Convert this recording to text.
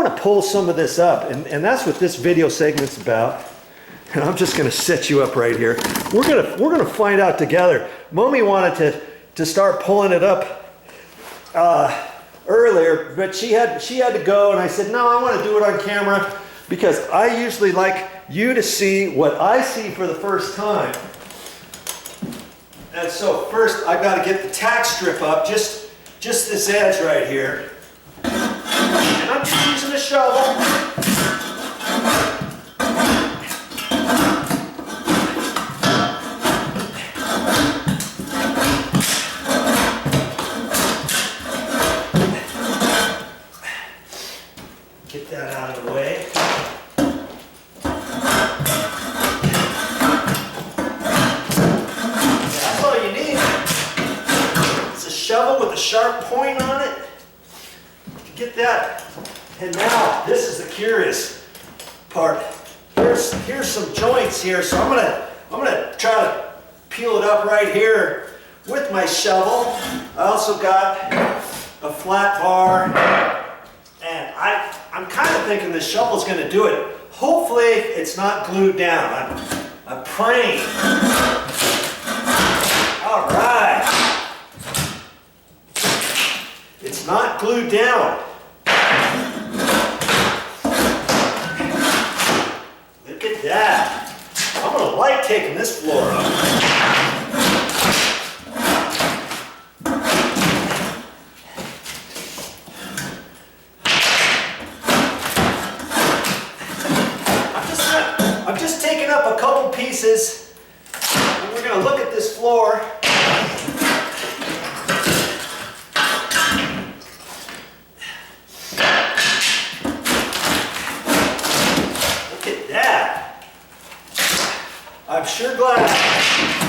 want to pull some of this up, and that's what this video segment's about. And I'm just going to set you up right here. We're gonna find out together. Mommy wanted to start pulling it up earlier, but she had to go, and I said, no, I want to do it on camera because I usually like you to see what I see for the first time. And so first I've got to get the tack strip up, just this edge right here. And I'm just using a shovel. Get that out of the way. That's all you need. It's a shovel with a sharp point on it. Get that. And now, this is the curious part. Here's some joints here, so I'm gonna try to peel it up right here with my shovel. I also got a flat bar, and I'm kind of thinking this shovel's gonna do it. Hopefully, it's not glued down. I'm praying. All right. It's not glued down. Look at that. I'm gonna like taking this floor up. I'm just taking up a couple pieces, and we're gonna look at this floor. I'm sure glad